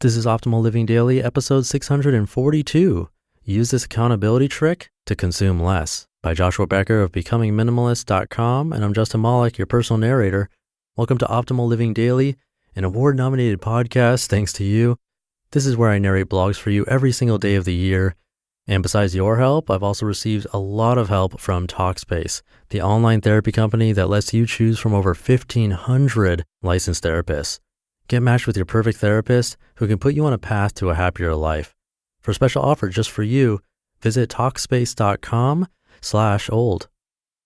This is Optimal Living Daily, episode 642. Use this accountability trick to consume less, by Joshua Becker of Becoming Minimalist.com, and I'm Justin Malik, your personal narrator. Welcome to Optimal Living Daily, an award-nominated podcast thanks to you. This is where I narrate blogs for you every single day of the year. And besides your help, I've also received a lot of help from Talkspace, the online therapy company that lets you choose from over 1,500 licensed therapists. Get matched with your perfect therapist who can put you on a path to a happier life. For a special offer just for you, visit Talkspace.com/old.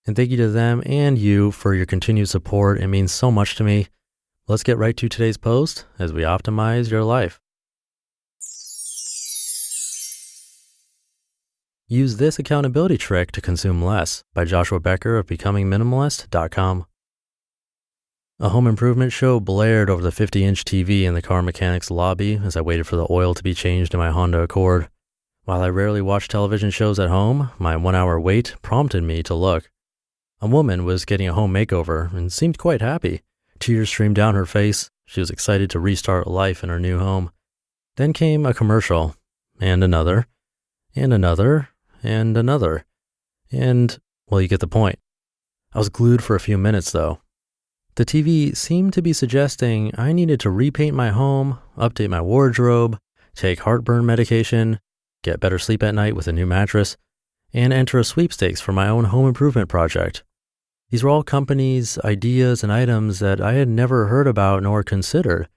And thank you to them and you for your continued support. It means so much to me. Let's get right to today's post as we optimize your life. Use this accountability trick to consume less, by Joshua Becker of Becoming Minimalist.com. A home improvement show blared over the 50-inch TV in the car mechanic's lobby as I waited for the oil to be changed in my Honda Accord. While I rarely watch television shows at home, my 1-hour wait prompted me to look. A woman was getting a home makeover and seemed quite happy. Tears streamed down her face. She was excited to restart life in her new home. Then came a commercial, and another, and another, and another. And, well, you get the point. I was glued for a few minutes, though. The TV seemed to be suggesting I needed to repaint my home, update my wardrobe, take heartburn medication, get better sleep at night with a new mattress, and enter a sweepstakes for my own home improvement project. These were all companies, ideas, and items that I had never heard about nor considered.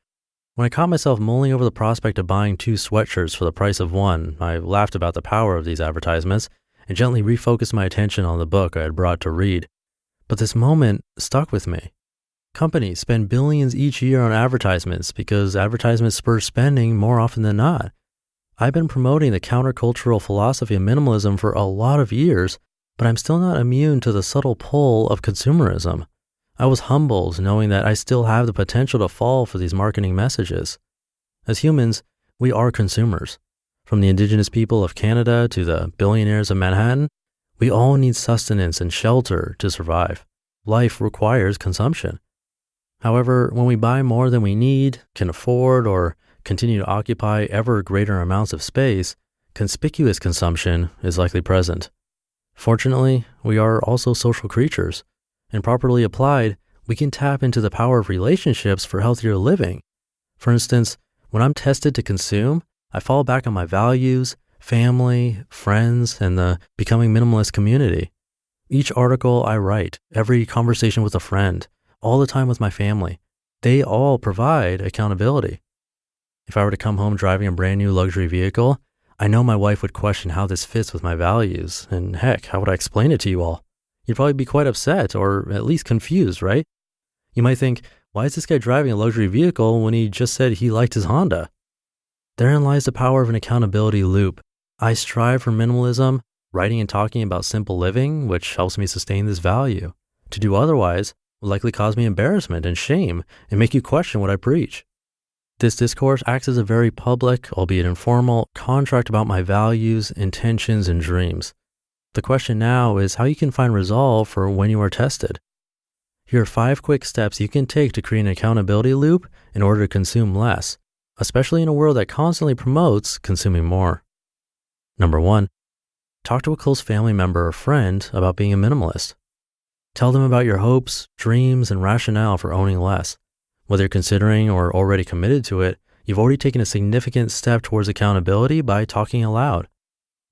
When I caught myself mulling over the prospect of buying 2 sweatshirts for the price of one, I laughed about the power of these advertisements and gently refocused my attention on the book I had brought to read. But this moment stuck with me. Companies spend billions each year on advertisements because advertisements spur spending more often than not. I've been promoting the countercultural philosophy of minimalism for a lot of years, but I'm still not immune to the subtle pull of consumerism. I was humbled knowing that I still have the potential to fall for these marketing messages. As humans, we are consumers. From the indigenous people of Canada to the billionaires of Manhattan, we all need sustenance and shelter to survive. Life requires consumption. However, when we buy more than we need, can afford, or continue to occupy ever greater amounts of space, conspicuous consumption is likely present. Fortunately, we are also social creatures, and properly applied, we can tap into the power of relationships for healthier living. For instance, when I'm tested to consume, I fall back on my values, family, friends, and the Becoming Minimalist community. Each article I write, every conversation with a friend, all the time with my family, they all provide accountability. If I were to come home driving a brand new luxury vehicle, I know my wife would question how this fits with my values, and heck, how would I explain it to you all? You'd probably be quite upset, or at least confused, right? You might think, why is this guy driving a luxury vehicle when he just said he liked his Honda? Therein lies the power of an accountability loop. I strive for minimalism, writing and talking about simple living, which helps me sustain this value. To do otherwise will likely cause me embarrassment and shame and make you question what I preach. This discourse acts as a very public, albeit informal, contract about my values, intentions, and dreams. The question now is how you can find resolve for when you are tested. Here are 5 quick steps you can take to create an accountability loop in order to consume less, especially in a world that constantly promotes consuming more. Number 1, talk to a close family member or friend about being a minimalist. Tell them about your hopes, dreams, and rationale for owning less. Whether you're considering or already committed to it, you've already taken a significant step towards accountability by talking aloud.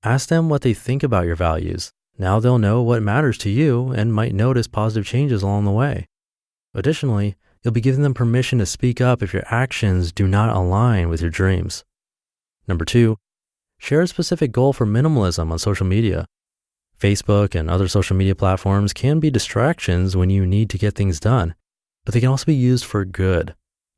Ask them what they think about your values. Now they'll know what matters to you and might notice positive changes along the way. Additionally, you'll be giving them permission to speak up if your actions do not align with your dreams. Number 2, share a specific goal for minimalism on social media. Facebook and other social media platforms can be distractions when you need to get things done, but they can also be used for good.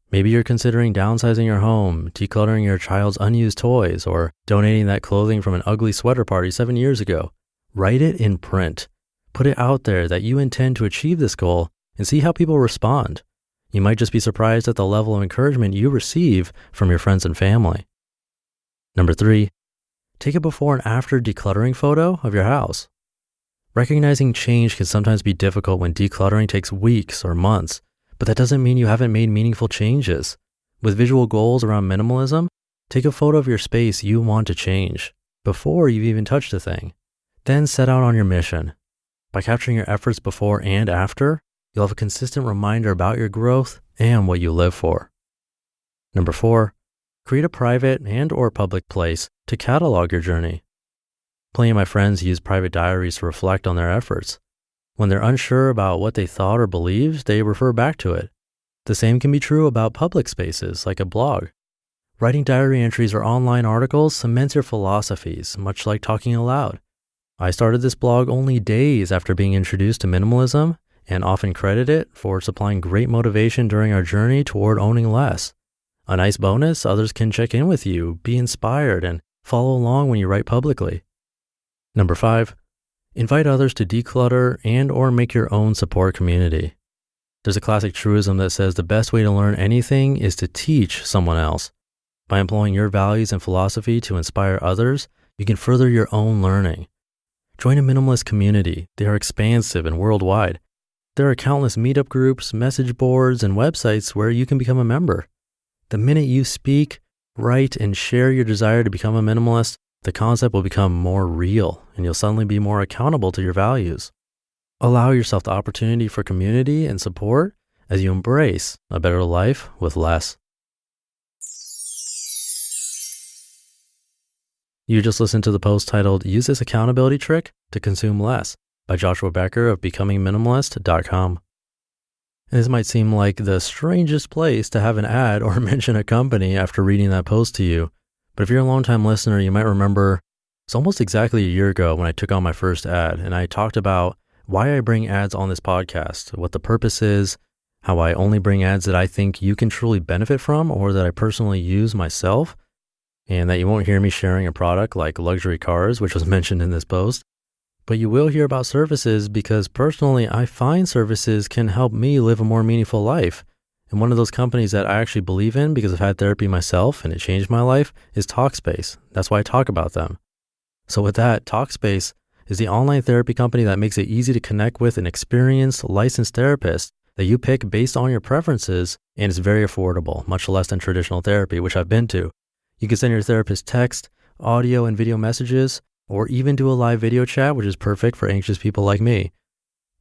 Maybe you're considering downsizing your home, decluttering your child's unused toys, or donating that clothing from an ugly sweater party 7 years ago. Write it in print. Put it out there that you intend to achieve this goal and see how people respond. You might just be surprised at the level of encouragement you receive from your friends and family. Number 3, take a before and after decluttering photo of your house. Recognizing change can sometimes be difficult when decluttering takes weeks or months, but that doesn't mean you haven't made meaningful changes. With visual goals around minimalism, Take a photo of your space you want to change before you've even touched the thing. Then set out on your mission. By capturing your efforts before and after, you'll have a consistent reminder about your growth and what you live for. Number 4, create a private and/or public place to catalog your journey. Plenty of my friends use private diaries to reflect on their efforts. When they're unsure about what they thought or believed, they refer back to it. The same can be true about public spaces like a blog. Writing diary entries or online articles cements your philosophies, much like talking aloud. I started this blog only days after being introduced to minimalism and often credit it for supplying great motivation during our journey toward owning less. A nice bonus, others can check in with you, be inspired, and follow along when you write publicly. Number 5, invite others to declutter and/or make your own support community. There's a classic truism that says the best way to learn anything is to teach someone else. By employing your values and philosophy to inspire others, you can further your own learning. Join a minimalist community. They are expansive and worldwide. There are countless meetup groups, message boards, and websites where you can become a member. The minute you speak, write, and share your desire to become a minimalist, the concept will become more real, and you'll suddenly be more accountable to your values. Allow yourself the opportunity for community and support as you embrace a better life with less. You just listened to the post titled, "Use This Accountability Trick to Consume Less" by Joshua Becker of BecomingMinimalist.com. And this might seem like the strangest place to have an ad or mention a company after reading that post to you. But if you're a longtime listener, you might remember it's almost exactly a year ago when I took on my first ad, and I talked about why I bring ads on this podcast, what the purpose is, how I only bring ads that I think you can truly benefit from or that I personally use myself, and that you won't hear me sharing a product like luxury cars, which was mentioned in this post. But you will hear about services because personally, I find services can help me live a more meaningful life. And one of those companies that I actually believe in because I've had therapy myself and it changed my life is Talkspace. That's why I talk about them. So with that, Talkspace is the online therapy company that makes it easy to connect with an experienced, licensed therapist that you pick based on your preferences, and it's very affordable, much less than traditional therapy, which I've been to. You can send your therapist text, audio, and video messages, or even do a live video chat, which is perfect for anxious people like me.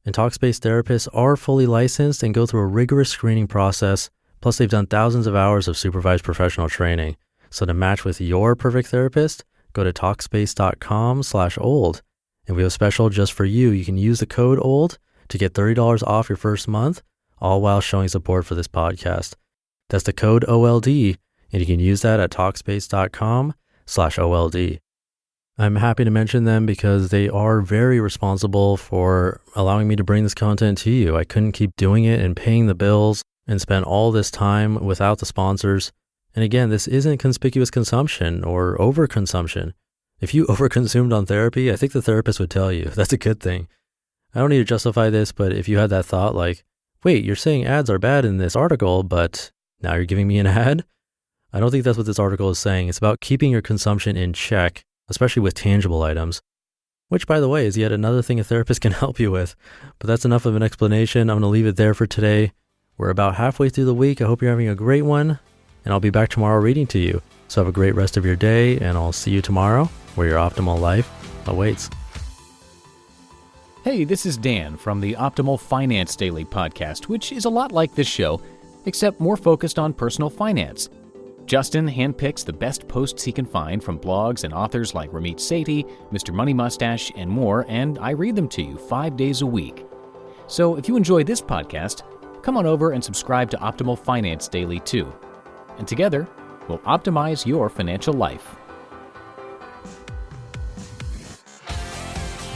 And Talkspace therapists are fully licensed and go through a rigorous screening process, plus they've done thousands of hours of supervised professional training. So to match with your perfect therapist, go to Talkspace.com/old. And we have a special just for you. You can use the code OLD to get $30 off your first month, all while showing support for this podcast. That's the code OLD, and you can use that at Talkspace.com/OLD. I'm happy to mention them because they are very responsible for allowing me to bring this content to you. I couldn't keep doing it and paying the bills and spend all this time without the sponsors. And again, this isn't conspicuous consumption or overconsumption. If you overconsumed on therapy, I think the therapist would tell you. That's a good thing. I don't need to justify this, but if you had that thought like, wait, you're saying ads are bad in this article, but now you're giving me an ad? I don't think that's what this article is saying. It's about keeping your consumption in check, especially with tangible items, which, by the way, is yet another thing a therapist can help you with. But that's enough of an explanation. I'm going to leave it there for today. We're about halfway through the week. I hope you're having a great one, and I'll be back tomorrow reading to you. So have a great rest of your day, and I'll see you tomorrow where your optimal life awaits. Hey, this is Dan from the Optimal Finance Daily podcast, which is a lot like this show, except more focused on personal finance. Justin handpicks the best posts he can find from blogs and authors like Ramit Sethi, Mr. Money Mustache, and more, and I read them to you 5 days a week. So if you enjoy this podcast, come on over and subscribe to Optimal Finance Daily too. And together, we'll optimize your financial life.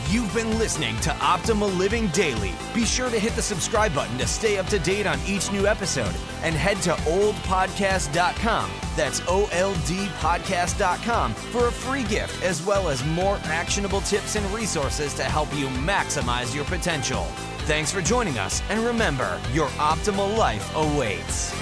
You've been listening to Optimal Living Daily. Be sure to hit the subscribe button to stay up to date on each new episode, and head to oldpodcast.com. That's OLDpodcast.com for a free gift, as well as more actionable tips and resources to help you maximize your potential. Thanks for joining us, and remember, your optimal life awaits.